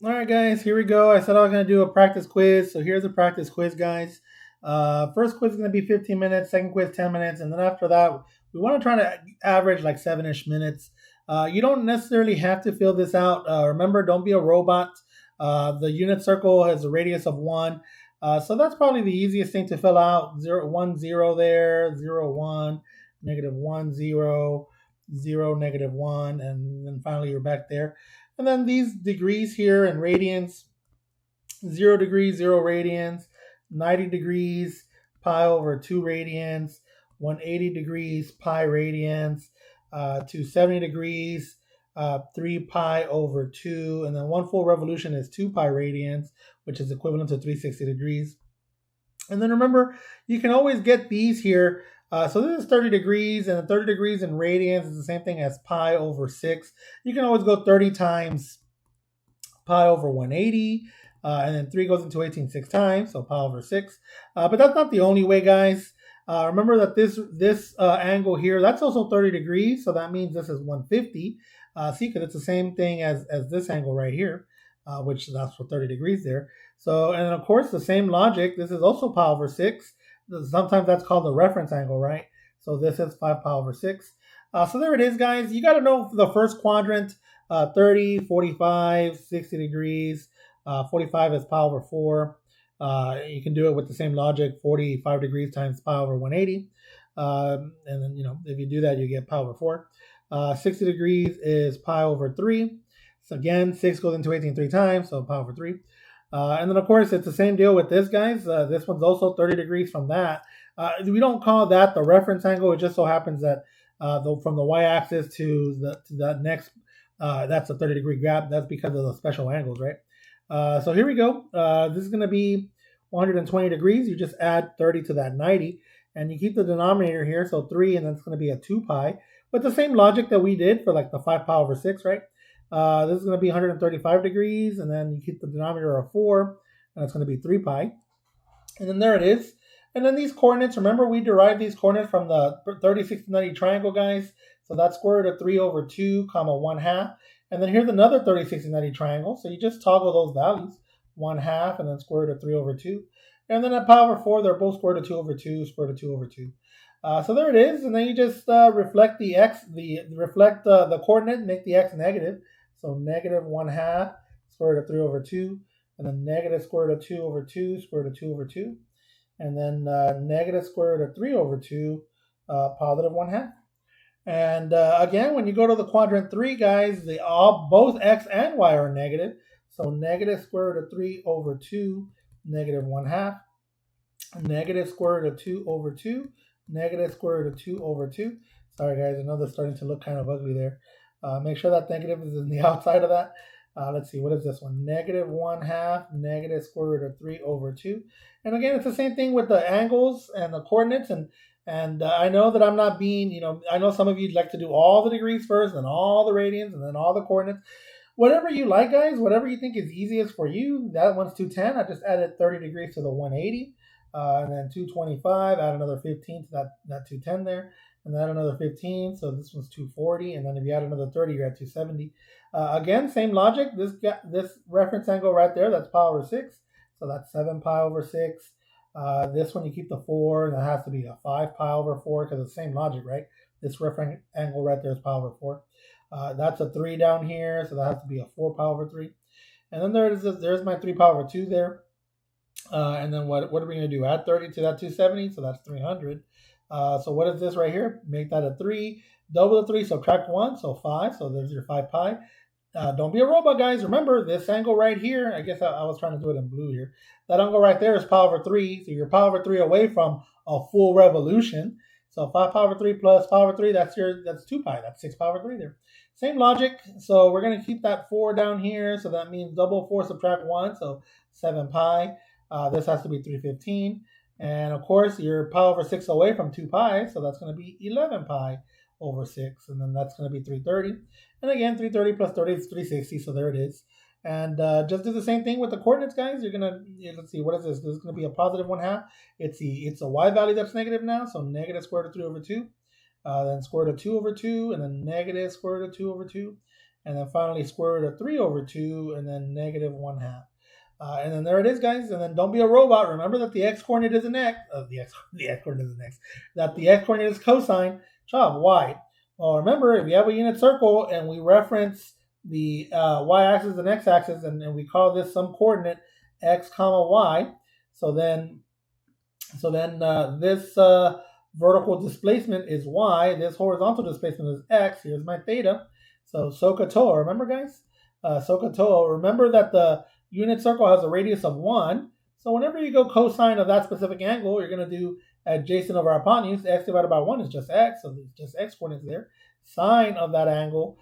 All right, guys, here we go. I said I was going to do a practice quiz. So here's a practice quiz, guys. First quiz is going to be 15 minutes, second quiz 10 minutes, and then after that, we want to try to average like 7-ish minutes. You don't necessarily have to fill this out. Remember, don't be a robot. The unit circle has a radius of 1. So that's probably the easiest thing to fill out. 0, 1, 0 there, 0, 1, negative 1, 0, 0, negative 1, and then finally you're back there. And then these degrees here in radians, 0 degrees, 0 radians, 90 degrees, pi over 2 radians, 180 degrees, pi radians, 270 degrees, 3 pi over 2, and then one full revolution is 2 pi radians, which is equivalent to 360 degrees. And then remember, you can always get these here. So this is 30 degrees, and 30 degrees in radians is the same thing as pi over 6. You can always go 30 times pi over 180, and then 3 goes into 18 6 times, so pi over 6. But that's not the only way, guys. Remember that this angle here, that's also 30 degrees, so that means this is 150. See, because it's the same thing as this angle right here, which that's for 30 degrees there. So, and of course, the same logic, this is also pi over 6. Sometimes that's called the reference angle, right? So this is 5 pi over 6. So there it is, guys. You got to know the first quadrant, 30, 45, 60 degrees. 45 is pi over 4. You can do it with the same logic, 45 degrees times pi over 180. And then, if you do that, you get pi over 4. 60 degrees is pi over 3. So again, 6 goes into 18 3 times, so pi over 3. And then, of course, it's the same deal with this, guys. This one's also 30 degrees from that. We don't call that the reference angle. It just so happens that from the y-axis to the next, that's a 30-degree gap. That's because of the special angles, right? So here we go. This is going to be 120 degrees. You just add 30 to that 90, and you keep the denominator here, so 3, and that's going to be a 2 pi. But the same logic that we did for like the 5 pi over 6, right? This is going to be 135 degrees, and then you keep the denominator of 4, and it's going to be 3 pi. And then there it is. And then these coordinates, remember we derived these coordinates from the 30, 60, 90 triangle, guys. So that's square root of 3 over 2, comma 1 half. And then here's another 30, 60, 90 triangle. So you just toggle those values, 1 half, and then square root of 3 over 2. And then at pi over 4, they're both square root of 2 over 2, square root of 2 over 2. So there it is. And then you just reflect the x, reflect the coordinate, make the x negative. So negative 1 half, square root of 3 over 2. And then negative square root of 2 over 2, square root of 2 over 2. And then negative square root of 3 over 2, positive 1 half. And again, when you go to the quadrant 3, guys, both x and y are negative. So negative square root of 3 over 2, negative 1 half. Negative square root of 2 over 2, negative square root of 2 over 2. Sorry, guys, I know they're starting to look kind of ugly there. Make sure that negative is in the outside of that. Let's see, what is this one? Negative 1 half, negative square root of 3 over 2. And again, it's the same thing with the angles and the coordinates. And I know that I'm not being, I know some of you like to do all the degrees first, then all the radians, and then all the coordinates. Whatever you like, guys, whatever you think is easiest for you. That one's 210. I just added 30 degrees to the 180. And then 225, add another 15 to that 210 there, and add another 15, so this one's 240, and then if you add another 30, you're at 270. Again, same logic. This reference angle right there, that's pi over 6, so that's 7 pi over 6. This one, you keep the 4, and that has to be a 5 pi over 4, because it's the same logic, right? This reference angle right there is pi over 4. That's a 3 down here, so that has to be a 4 pi over 3. And then there's my 3 pi over 2 there. And then what are we going to do? Add 30 to that 270, so that's 300. So what is this right here? Make that a 3. Double the 3, subtract 1, so 5. So there's your 5 pi. Don't be a robot, guys. Remember, this angle right here, I guess I was trying to do it in blue here. That angle right there is pi over 3. So you're pi over 3 away from a full revolution. So 5 pi over 3 plus pi over 3, that's 2 pi. That's 6 pi over 3 there. Same logic. So we're going to keep that 4 down here. So that means double 4, subtract 1, so 7 pi. This has to be 315. And of course, you're pi over 6 away from 2 pi, so that's going to be 11 pi over 6. And then that's going to be 330. And again, 330 plus 30 is 360, so there it is. And just do the same thing with the coordinates, guys. You're going to, let's see, what is this? This is going to be a positive 1 half. It's a y value that's negative now, so negative square root of 3 over 2. Then square root of 2 over 2, and then negative square root of 2 over 2. and then finally square root of 3 over 2, and then negative 1/2. And then there it is, guys. And then don't be a robot. Remember that the x-coordinate is an x. The x-coordinate is an x. That the x-coordinate is cosine of y. Well, remember, if you have a unit circle and we reference the y-axis and x-axis, and we call this some coordinate x comma y, so then this vertical displacement is y, this horizontal displacement is x. Here's my theta. So SOHCAHTOA, remember, guys? SOHCAHTOA, remember that the unit circle has a radius of 1. So whenever you go cosine of that specific angle, you're going to do adjacent over hypotenuse. X divided by 1 is just x, so there's just x coordinates there. Sine of that angle,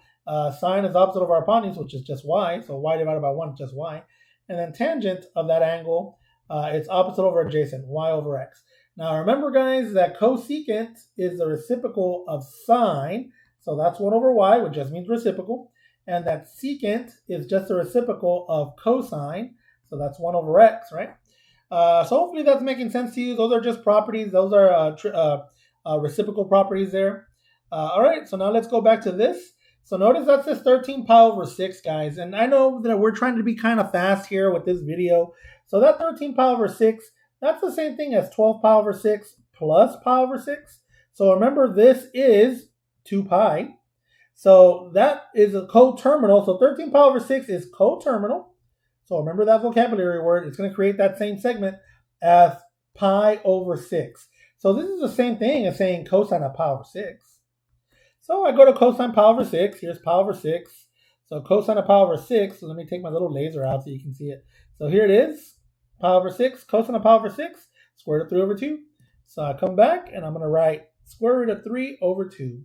sine is opposite over hypotenuse, which is just y, so y divided by 1 is just y. And then tangent of that angle, it's opposite over adjacent, y over x. Now remember, guys, that cosecant is the reciprocal of sine, so that's 1 over y, which just means reciprocal. And that secant is just the reciprocal of cosine, so that's 1 over x, right? So hopefully that's making sense to you. Those are just properties. Those are reciprocal properties there. All right, so now let's go back to this. So notice that says 13 pi over 6, guys. And I know that we're trying to be kind of fast here with this video. So that 13 pi over 6, that's the same thing as 12 pi over 6 plus pi over 6. So remember, this is 2 pi. So that is a coterminal. So 13 pi over 6 is coterminal. So remember that vocabulary word. It's going to create that same segment as pi over 6. So this is the same thing as saying cosine of pi over 6. So I go to cosine pi over 6. Here's pi over 6. So cosine of pi over 6. So let me take my little laser out so you can see it. So here it is. Pi over 6. Cosine of pi over 6. Square root of 3 over 2. So I come back and I'm going to write square root of 3 over 2.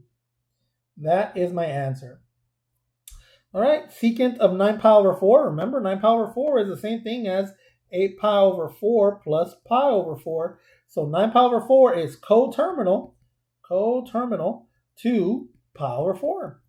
That is my answer. All right, secant of 9 pi over 4. Remember, 9 pi over 4 is the same thing as 8 pi over 4 plus pi over 4. So 9 pi over 4 is coterminal to pi over 4.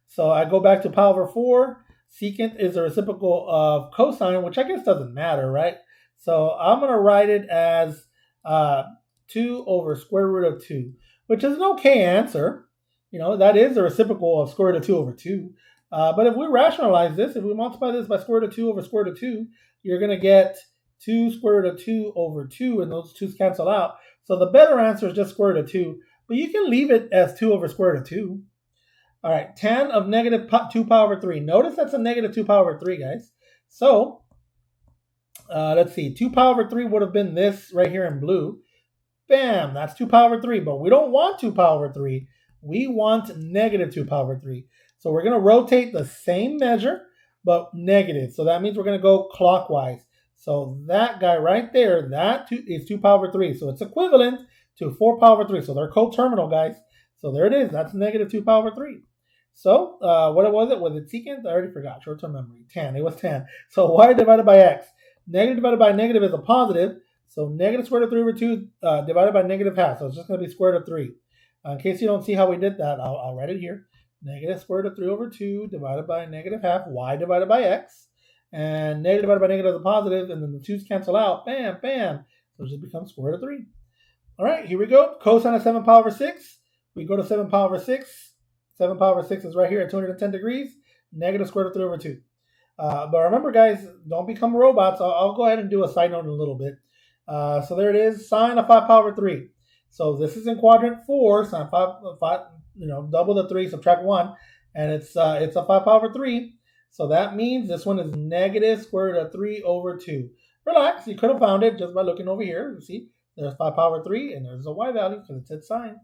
So I go back to pi over 4. Secant is the reciprocal of cosine, which I guess doesn't matter, right? So I'm going to write it as 2 over square root of 2, which is an okay answer. You know, that is the reciprocal of square root of 2 over 2. But if we rationalize this, if we multiply this by square root of 2 over square root of 2, you're going to get 2 square root of 2 over 2, and those 2's cancel out. So the better answer is just square root of 2, but you can leave it as 2 over square root of 2. All right, tan of negative 2 pi over 3. Notice that's a negative 2 pi over 3, guys. So let's see, 2 pi over 3 would have been this right here in blue. Bam, that's 2 pi over 3, but we don't want 2 pi over 3. We want negative 2 pi over 3. So we're going to rotate the same measure, but negative. So that means we're going to go clockwise. So that guy right there, that is 2 pi over 3. So it's equivalent to 4 pi over 3. So they're coterminal, guys. So there it is. That's negative 2 pi over 3. So what was it? Was it secant? I already forgot. Short-term memory. Tan. It was tan. So y divided by x. Negative divided by negative is a positive. So negative square root of 3 over 2 divided by negative half. So it's just going to be square root of 3. In case you don't see how we did that, I'll write it here. Negative square root of 3 over 2 divided by negative half, y divided by x. And negative divided by negative is a positive, and then the 2's cancel out. Bam, bam. So it just becomes square root of 3. All right, here we go. Cosine of 7 pi over 6. We go to 7 pi over 6. 7 pi over 6 is right here at 210 degrees. Negative square root of 3 over 2. But remember, guys, don't become robots. I'll go ahead and do a side note in a little bit. So there it is, sine of 5 pi over 3. So this is in quadrant 4, sine 5, double the 3, subtract 1, and it's a 5 pi over 3. So that means this one is negative square root of 3 over 2. Relax, you could have found it just by looking over here. You see, there's 5 pi over 3, and there's a y value because it's its sine.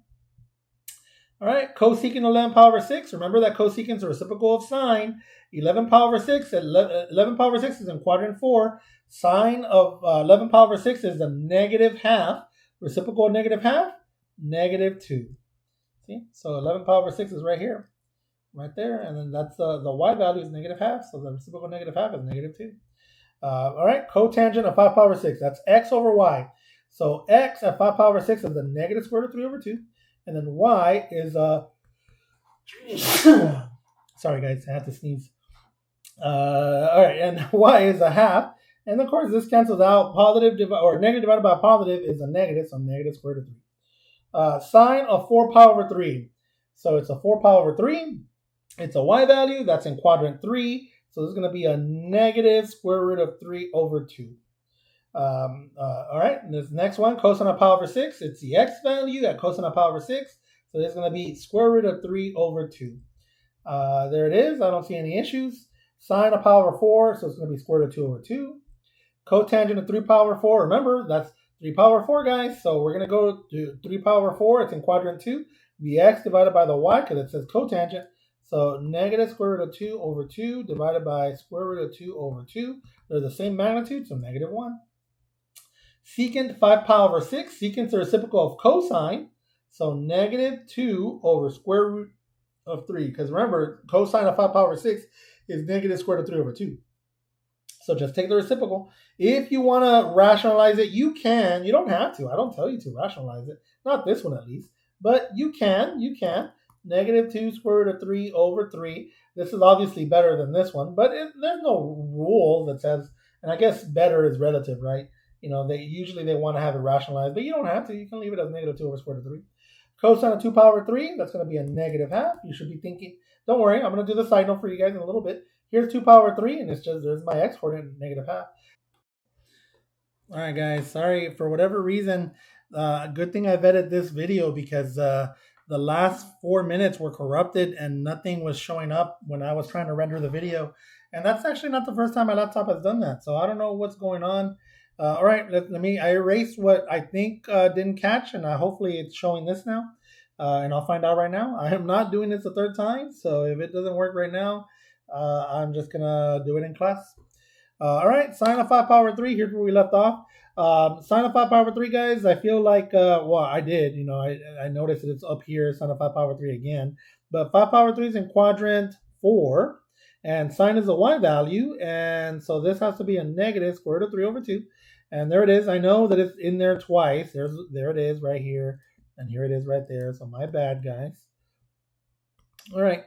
All right, cosecant 11 pi over 6. Remember that cosecant is a reciprocal of sine. 11 pi over 6. 11 pi over 6 is in quadrant 4. Sine of 11 pi over 6 is the negative half. Reciprocal of negative half, negative 2. See? So 11 pi over 6 is right here. Right there. And then that's the y value is negative half. So the reciprocal of negative half is negative 2. All right, cotangent of 5 pi over 6. That's x over y. So x at 5 pi over 6 is the negative square root of 3 over 2. And then y is sorry guys, I had to sneeze. All right, and y is a half. And of course, this cancels out. Positive or negative divided by positive is a negative, so negative square root of 3. Sine of 4 pi over 3. So it's a 4 pi over 3. It's a y value that's in quadrant 3. So this is going to be a negative square root of 3 over 2. All right, and this next one, cosine of pi over 6. It's the x value at cosine of pi over 6. So it's going to be square root of 3 over 2. There it is. I don't see any issues. Sine of pi over 4. So it's going to be square root of 2 over 2. Cotangent of 3 pi over 4. Remember, that's 3 pi over 4, guys. So we're going to go to 3 pi over 4. It's in quadrant 2. The x divided by the y because it says cotangent. So negative square root of 2 over 2 divided by square root of 2 over 2. They're the same magnitude, so negative 1. Secant 5 pi over 6. Secant's the reciprocal of cosine. So negative 2 over square root of 3. Because remember, cosine of 5 pi over 6 is negative square root of 3 over 2. So just take the reciprocal. If you want to rationalize it, you can. You don't have to. I don't tell you to rationalize it. Not this one at least. But you can. You can. Negative 2 square root of 3 over 3. This is obviously better than this one. But there's no rule that says, and I guess better is relative, right? You know, they want to have it rationalized, but you don't have to. You can leave it as negative 2 over square root of 3. Cosine of 2 pi over 3, that's going to be a negative half. You should be thinking, don't worry, I'm going to do the side note for you guys in a little bit. Here's 2 pi over 3, and it's just, there's my x coordinate, negative half. All right, guys, sorry. For whatever reason, good thing I vetted this video because the last 4 minutes were corrupted and nothing was showing up when I was trying to render the video. And that's actually not the first time my laptop has done that. So I don't know what's going on. All right, I erased what I think didn't catch, and hopefully it's showing this now. And I'll find out right now. I am not doing this a third time, so if it doesn't work right now, I'm just going to do it in class. All right, sine of 5 pi over 3, here's where we left off. Sine of 5 pi over 3, guys, I feel like, well, I did. You know, I noticed that it's up here, sine of 5 pi over 3 again. But 5 pi over 3 is in quadrant 4, and sine is a y value, and so this has to be a negative square root of 3 over 2. And there it is. I know that it's in there twice. There it is right here. And here it is right there. So my bad, guys. All right.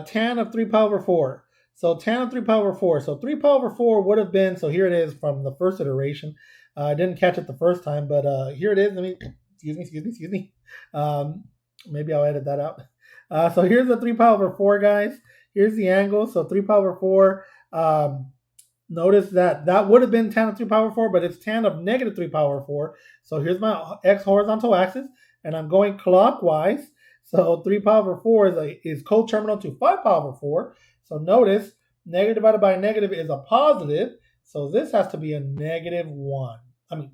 Tan of 3 pi over 4. So tan of 3 pi over 4. So 3 pi over 4 would have been, so here it is from the first iteration. I didn't catch it the first time, but here it is. Excuse me. Maybe I'll edit that out. So here's the 3 pi over 4, guys. Here's the angle. So 3 pi over 4. Notice that would have been tan of 3 pi over 4, but it's tan of negative 3 pi over 4. So here's my x horizontal axis, and I'm going clockwise. So 3 pi over 4 is coterminal to 5 pi over 4. So notice, negative divided by negative is a positive. So this has to be a negative 1. I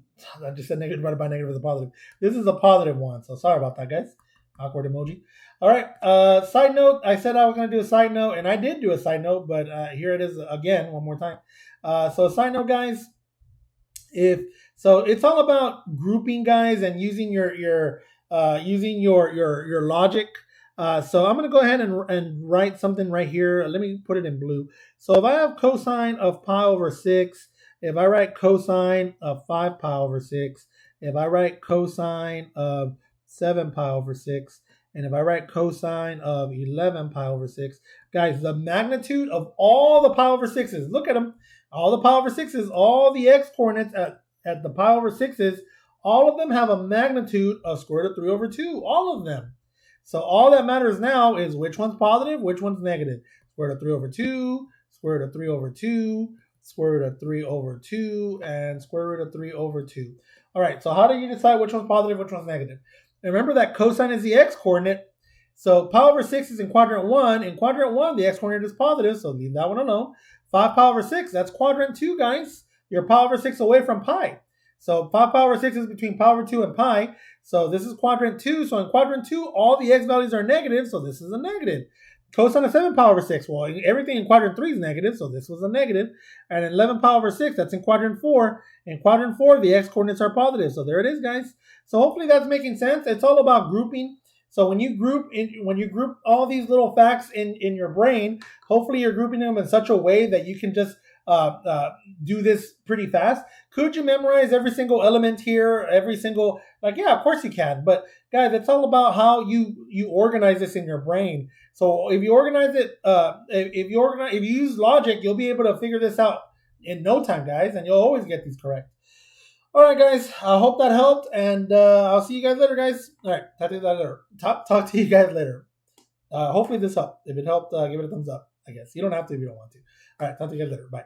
just said negative divided by negative is a positive. This is a positive 1. So sorry about that, guys. Awkward emoji. All right. Side note. I said I was going to do a side note, and I did do a side note, but here it is again, one more time. So side note, guys. So it's all about grouping, guys, and using your logic. So I'm going to go ahead and write something right here. Let me put it in blue. So if I have cosine of pi over 6, if I write cosine of 5 pi over 6, if I write cosine of 7 pi over 6, and if I write cosine of 11 pi over 6, guys, the magnitude of all the pi over 6s, look at them, all the pi over 6s, all the x coordinates at the pi over 6s, all of them have a magnitude of square root of 3 over 2, all of them. So all that matters now is which one's positive, which one's negative. Square root of 3 over 2, square root of 3 over 2, square root of 3 over 2, and square root of 3 over 2. All right, so how do you decide which one's positive, which one's negative? And remember that cosine is the x-coordinate. So pi over 6 is in quadrant 1. In quadrant 1, the x-coordinate is positive, so leave that one alone. 5 pi over 6, that's quadrant 2, guys. You're pi over 6 away from pi. So 5 pi over 6 is between pi over 2 and pi. So this is quadrant 2. So in quadrant 2, all the x values are negative, so this is a negative. Cosine of 7 pi over 6, well, everything in quadrant 3 is negative, so this was a negative. And 11 pi over 6, that's in quadrant 4. In quadrant 4, the x-coordinates are positive. So there it is, guys. So hopefully that's making sense. It's all about grouping. So when you group all these little facts in your brain, hopefully you're grouping them in such a way that you can just do this pretty fast. Could you memorize every single element here? Yeah, of course you can. But guys, it's all about how you organize this in your brain. So if you organize it, if you use logic, you'll be able to figure this out in no time, guys, and you'll always get these correct. All right, guys, I hope that helped, and I'll see you guys later, guys. All right, talk to you guys later. Hopefully this helped. If it helped, give it a thumbs up. I guess you don't have to if you don't want to. All right, talk to you guys later. Bye.